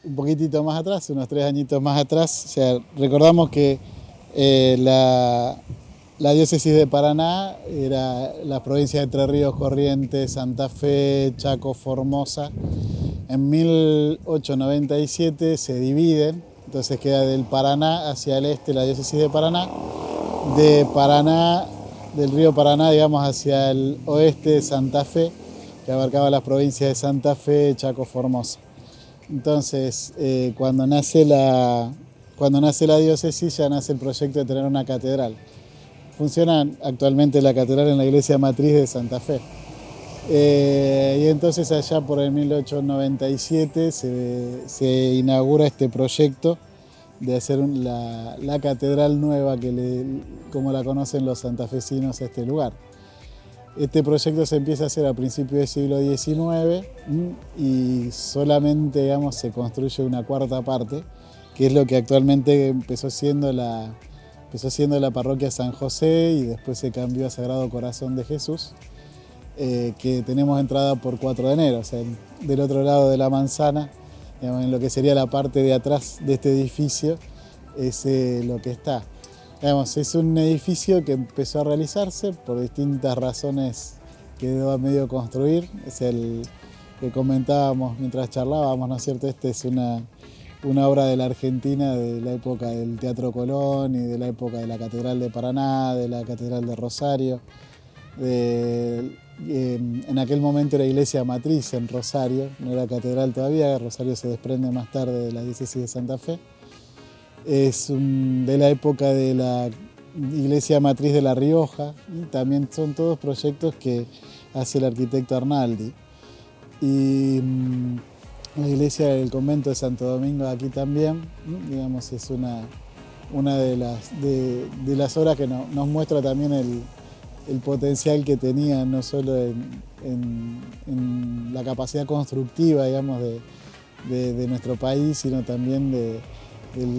un poquitito más atrás, unos 3 añitos más atrás. O sea, recordamos que la diócesis de Paraná era la provincia de Entre Ríos, Corrientes, Santa Fe, Chaco, Formosa. En 1897 se dividen, entonces queda del Paraná hacia el este la diócesis de Paraná, del río Paraná, digamos, hacia el oeste Santa Fe, que abarcaba las provincias de Santa Fe, Chaco, Formosa. Entonces, cuando nace la diócesis ya nace el proyecto de tener una catedral. Funciona actualmente la catedral en la iglesia matriz de Santa Fe. Y entonces allá por el 1897 se inaugura este proyecto de hacer la catedral nueva, como la conocen los santafesinos, este lugar. Este proyecto se empieza a hacer a principios del siglo XIX y solamente, digamos, se construye una cuarta parte, que es lo que actualmente empezó siendo la parroquia San José y después se cambió a Sagrado Corazón de Jesús, que tenemos entrada por 4 de enero, o sea, del otro lado de la manzana, digamos, en lo que sería la parte de atrás de este edificio, es lo que está. Digamos, es un edificio que empezó a realizarse por distintas razones, quedó a medio construir. Es el que comentábamos mientras charlábamos, ¿no es cierto? Este es una obra de la Argentina de la época del Teatro Colón y de la época de la Catedral de Paraná, de la Catedral de Rosario. En aquel momento era iglesia matriz en Rosario, no era catedral todavía, Rosario se desprende más tarde de la diócesis de Santa Fe. Es de la época de la iglesia matriz de La Rioja, y también son todos proyectos que hace el arquitecto Arnaldi. Y la iglesia del convento de Santo Domingo aquí también, digamos, es una de las obras que nos muestra también el potencial que tenía, no solo en la capacidad constructiva, digamos, de nuestro país, sino también de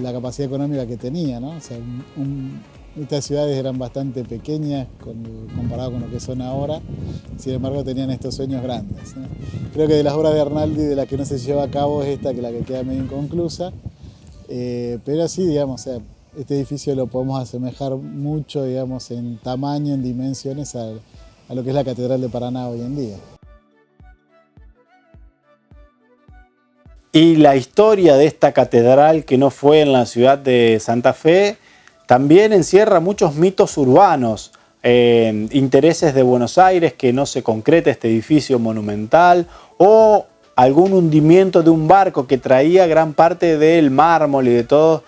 la capacidad económica que tenía, ¿no? O sea, estas ciudades eran bastante pequeñas comparado con lo que son ahora, sin embargo tenían estos sueños grandes, ¿no? Creo que de las obras de Arnaldi, de las que no se lleva a cabo, es esta, que la que queda medio inconclusa, pero sí, digamos, o sea, este edificio lo podemos asemejar mucho, digamos, en tamaño, en dimensiones, a lo que es la Catedral de Paraná hoy en día. Y la historia de esta catedral, que no fue en la ciudad de Santa Fe, también encierra muchos mitos urbanos, intereses de Buenos Aires, que no se concreta este edificio monumental, o algún hundimiento de un barco que traía gran parte del mármol y de todas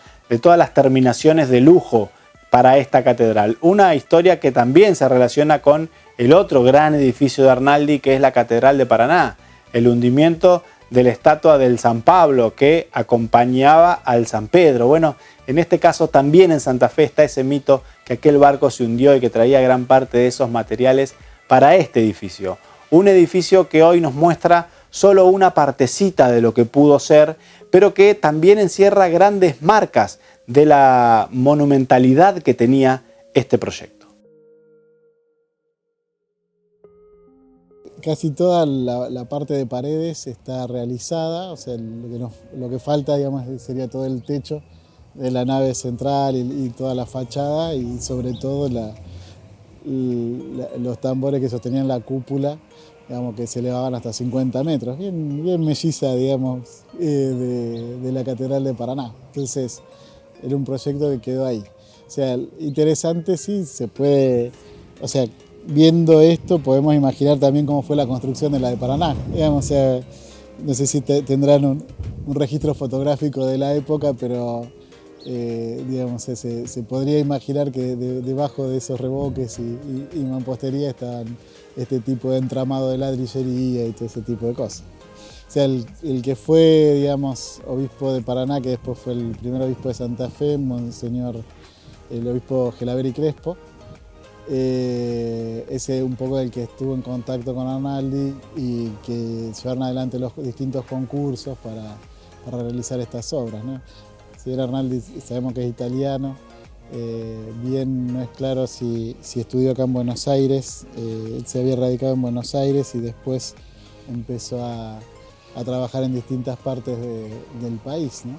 las terminaciones de lujo para esta catedral. Una historia que también se relaciona con el otro gran edificio de Arnaldi, que es la Catedral de Paraná, el hundimiento de la estatua del San Pablo que acompañaba al San Pedro. Bueno, en este caso también en Santa Fe está ese mito que aquel barco se hundió y que traía gran parte de esos materiales para este edificio. Un edificio que hoy nos muestra solo una partecita de lo que pudo ser, pero que también encierra grandes marcas de la monumentalidad que tenía este proyecto. Casi toda la parte de paredes está realizada, o sea, lo que falta, digamos, sería todo el techo de la nave central y toda la fachada, y sobre todo los tambores que sostenían la cúpula, digamos, que se elevaban hasta 50 metros, bien melliza, digamos, de la Catedral de Paraná. Entonces, era un proyecto que quedó ahí. O sea, interesante, sí, se puede, o sea, viendo esto podemos imaginar también cómo fue la construcción de la de Paraná. Digamos, o sea, no sé si tendrán un registro fotográfico de la época, pero digamos, se podría imaginar que debajo de esos revoques y mampostería estaban este tipo de entramado de ladrillería y todo ese tipo de cosas. O sea, el que fue, digamos, obispo de Paraná, que después fue el primer obispo de Santa Fe, Monseñor el obispo Gelaberi Crespo, ese un poco el que estuvo en contacto con Arnaldi y que llevaron adelante los distintos concursos para realizar estas obras, ¿no? Si bien Arnaldi sabemos que es italiano, bien no es claro si estudió acá en Buenos Aires, él se había radicado en Buenos Aires y después empezó a a trabajar en distintas partes del país, ¿no?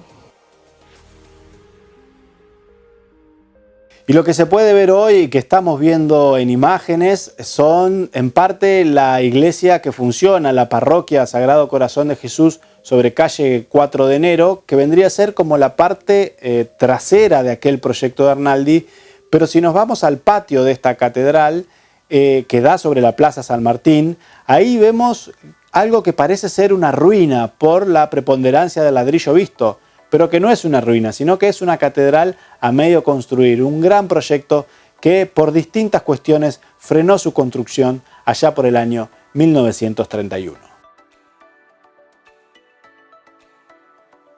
Y lo que se puede ver hoy y que estamos viendo en imágenes son en parte la iglesia que funciona, la parroquia Sagrado Corazón de Jesús sobre calle 4 de enero, que vendría a ser como la parte trasera de aquel proyecto de Arnaldi. Pero si nos vamos al patio de esta catedral, que da sobre la Plaza San Martín, ahí vemos algo que parece ser una ruina por la preponderancia del ladrillo visto, pero que no es una ruina, sino que es una catedral a medio construir, un gran proyecto que por distintas cuestiones frenó su construcción allá por el año 1931.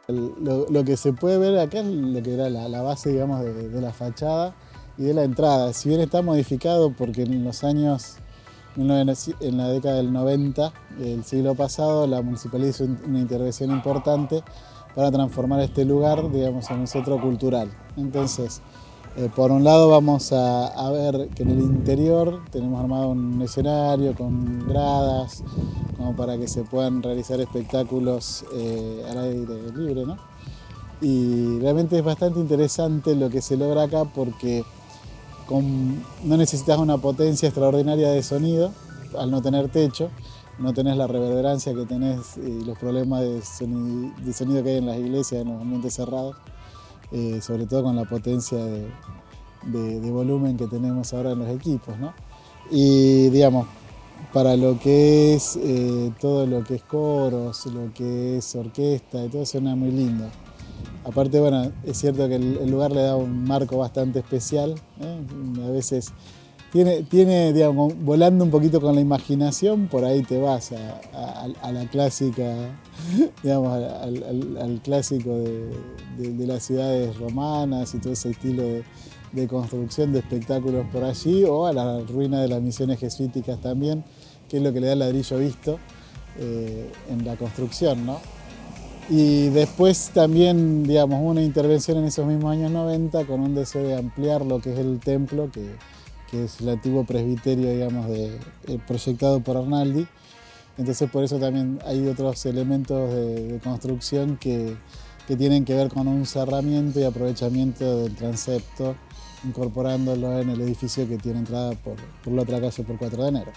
Lo que se puede ver acá es lo que era la base, digamos, de la fachada y de la entrada. Si bien está modificado porque en los años, en la década del 90 del siglo pasado, la municipalidad hizo una intervención importante para transformar este lugar, digamos, en un centro cultural. Entonces, por un lado vamos a ver que en el interior tenemos armado un escenario con gradas, como para que se puedan realizar espectáculos al aire libre, ¿no? Y realmente es bastante interesante lo que se logra acá porque no necesitas una potencia extraordinaria de sonido al no tener techo, no tenés la reverberancia que tenés y los problemas de sonido que hay en las iglesias, en los ambientes cerrados, sobre todo con la potencia de volumen que tenemos ahora en los equipos, ¿no? Y digamos, para lo que es todo lo que es coros, lo que es orquesta y todo, suena muy lindo. Aparte, bueno, es cierto que el lugar le da un marco bastante especial, ¿eh? A veces tiene, digamos, volando un poquito con la imaginación, por ahí te vas a la clásica, digamos, al clásico de las ciudades romanas y todo ese estilo de construcción de espectáculos por allí, o a la ruina de las misiones jesuíticas también, que es lo que le da el ladrillo visto en la construcción, ¿no? Y después también, digamos, hubo una intervención en esos mismos años 90 con un deseo de ampliar lo que es el templo, que es el antiguo presbiterio, digamos, proyectado por Arnaldi. Entonces por eso también hay otros elementos de construcción que tienen que ver con un cerramiento y aprovechamiento del transepto, incorporándolo en el edificio que tiene entrada por la otra calle por 4 de enero.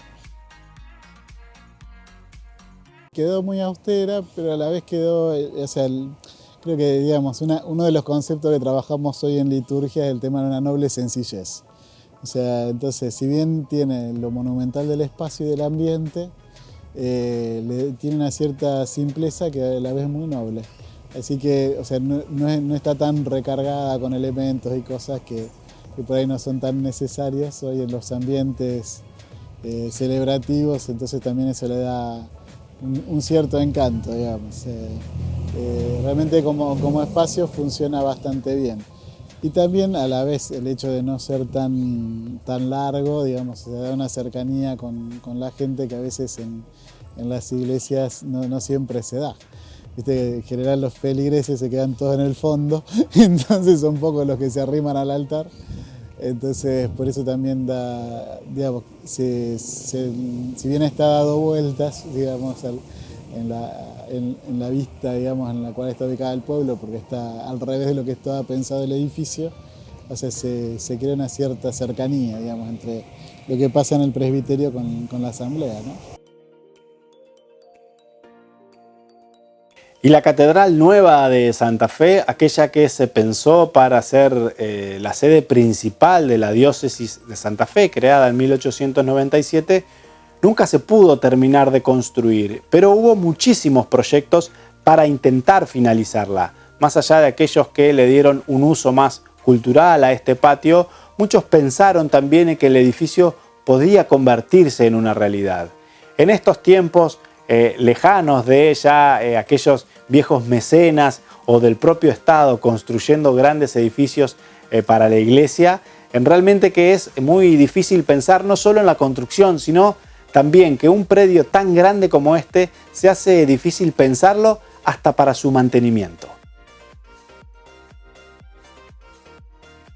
Quedó muy austera, pero a la vez quedó, o sea, creo que, digamos, uno de los conceptos que trabajamos hoy en liturgia es el tema de una noble sencillez. O sea, entonces, si bien tiene lo monumental del espacio y del ambiente, tiene una cierta simpleza que a la vez es muy noble. Así que, o sea, no está tan recargada con elementos y cosas que por ahí no son tan necesarias hoy en los ambientes celebrativos, entonces también eso le da un cierto encanto, digamos. Realmente como espacio funciona bastante bien. Y también a la vez el hecho de no ser tan largo, digamos, se da una cercanía con la gente que a veces en las iglesias no siempre se da. Viste, en general los feligreses se quedan todos en el fondo, entonces son pocos los que se arriman al altar. Entonces por eso también da, digamos, si bien está dado vueltas, digamos, en la vista, digamos, en la cual está ubicada el pueblo, porque está al revés de lo que estaba pensado el edificio, o sea, se crea una cierta cercanía, digamos, entre lo que pasa en el presbiterio con la asamblea, ¿no? Y la Catedral Nueva de Santa Fe, aquella que se pensó para ser la sede principal de la diócesis de Santa Fe, creada en 1897, nunca se pudo terminar de construir, pero hubo muchísimos proyectos para intentar finalizarla. Más allá de aquellos que le dieron un uso más cultural a este patio, muchos pensaron también en que el edificio podía convertirse en una realidad. En estos tiempos lejanos de ya aquellos viejos mecenas o del propio Estado construyendo grandes edificios para la iglesia, realmente que es muy difícil pensar no solo en la construcción, sino también que un predio tan grande como este se hace difícil pensarlo hasta para su mantenimiento.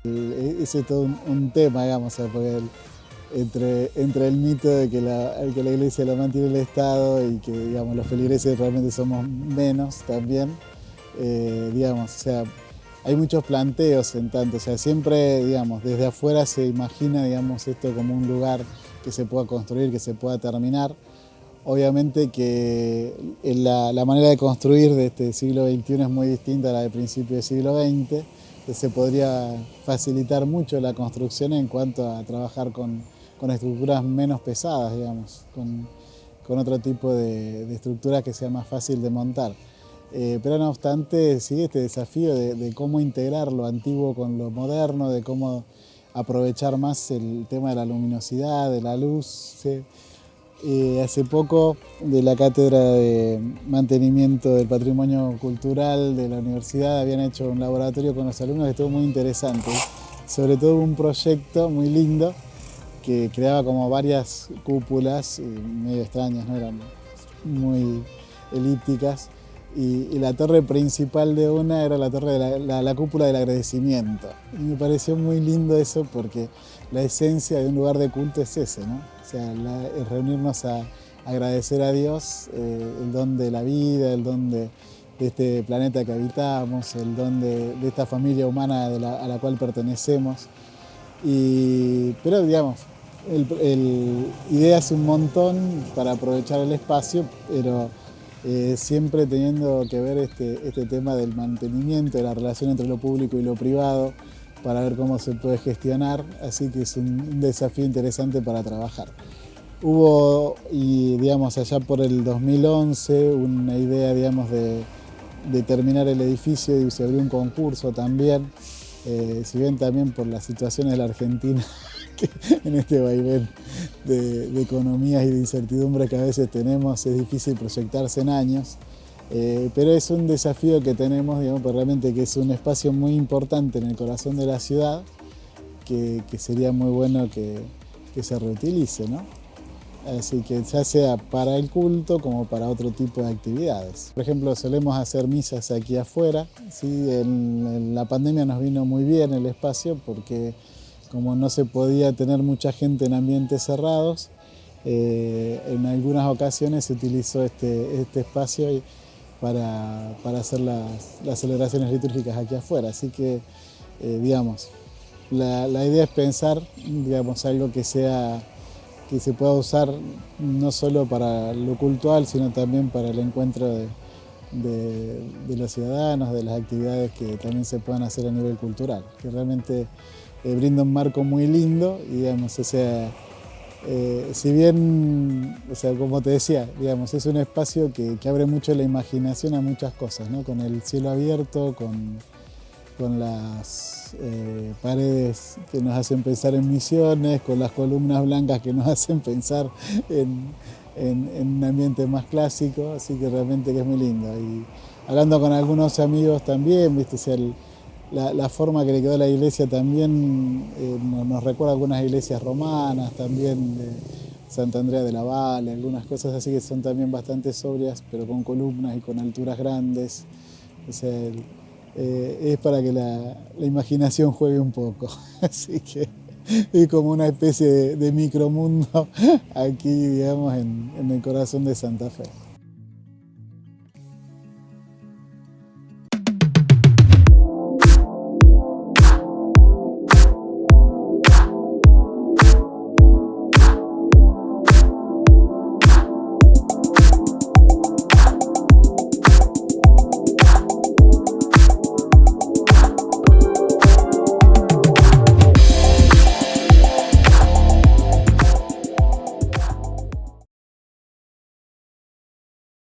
Ese es todo un tema, digamos, porque entre el mito de que la iglesia la mantiene el Estado y que, digamos, los feligreses realmente somos menos también, digamos, o sea, hay muchos planteos en tanto, o sea, siempre, digamos, desde afuera se imagina, digamos, esto como un lugar que se pueda construir, que se pueda terminar. Obviamente que la manera de construir de este siglo XXI es muy distinta a la del principio del siglo XX, que se podría facilitar mucho la construcción en cuanto a trabajar con estructuras menos pesadas, digamos, con otro tipo de estructuras que sea más fácil de montar. Pero no obstante sigue este desafío de cómo integrar lo antiguo con lo moderno, de cómo aprovechar más el tema de la luminosidad, de la luz, ¿sí? Hace poco de la Cátedra de Mantenimiento del Patrimonio Cultural de la Universidad habían hecho un laboratorio con los alumnos que estuvo muy interesante, sobre todo un proyecto muy lindo que creaba como varias cúpulas medio extrañas, ¿no? Eran muy elípticas, y la torre principal de una era la torre de la cúpula del agradecimiento. Y me pareció muy lindo eso porque la esencia de un lugar de culto es ese, ¿no? O sea, es reunirnos a agradecer a Dios el don de la vida, el don de este planeta que habitamos, el don de esta familia humana a la cual pertenecemos. Pero digamos, ideas un montón para aprovechar el espacio, pero siempre teniendo que ver este tema del mantenimiento, de la relación entre lo público y lo privado, para ver cómo se puede gestionar, así que es un desafío interesante para trabajar. Hubo, y digamos, allá por el 2011, una idea, digamos, de terminar el edificio y se abrió un concurso también, si bien también por las situaciones de la Argentina, que en este vaivén de economías y de incertidumbre que a veces tenemos, es difícil proyectarse en años. Pero es un desafío que tenemos, digamos, pues realmente que es un espacio muy importante en el corazón de la ciudad, que sería muy bueno que se reutilice, ¿no? Así que ya sea para el culto como para otro tipo de actividades. Por ejemplo, solemos hacer misas aquí afuera, ¿sí? En la pandemia nos vino muy bien el espacio porque como no se podía tener mucha gente en ambientes cerrados, en algunas ocasiones se utilizó este espacio para hacer las celebraciones litúrgicas aquí afuera. Así que, digamos, la idea es pensar, digamos, algo que se pueda usar no solo para lo cultural, sino también para el encuentro de los ciudadanos, de las actividades que también se puedan hacer a nivel cultural, que realmente brinda un marco muy lindo, y, digamos, o sea, si bien, o sea, como te decía, digamos, es un espacio que abre mucho la imaginación a muchas cosas, ¿no? Con el cielo abierto, con las paredes que nos hacen pensar en misiones, con las columnas blancas que nos hacen pensar en un ambiente más clásico, así que realmente que es muy lindo. Y hablando con algunos amigos también, ¿viste? O sea, la forma que le quedó a la iglesia también nos recuerda a algunas iglesias romanas, también de Santa Andrea de la Valle, algunas cosas así que son también bastante sobrias, pero con columnas y con alturas grandes. O sea, es para que la imaginación juegue un poco. Así que es como una especie de micromundo aquí, digamos, en el corazón de Santa Fe.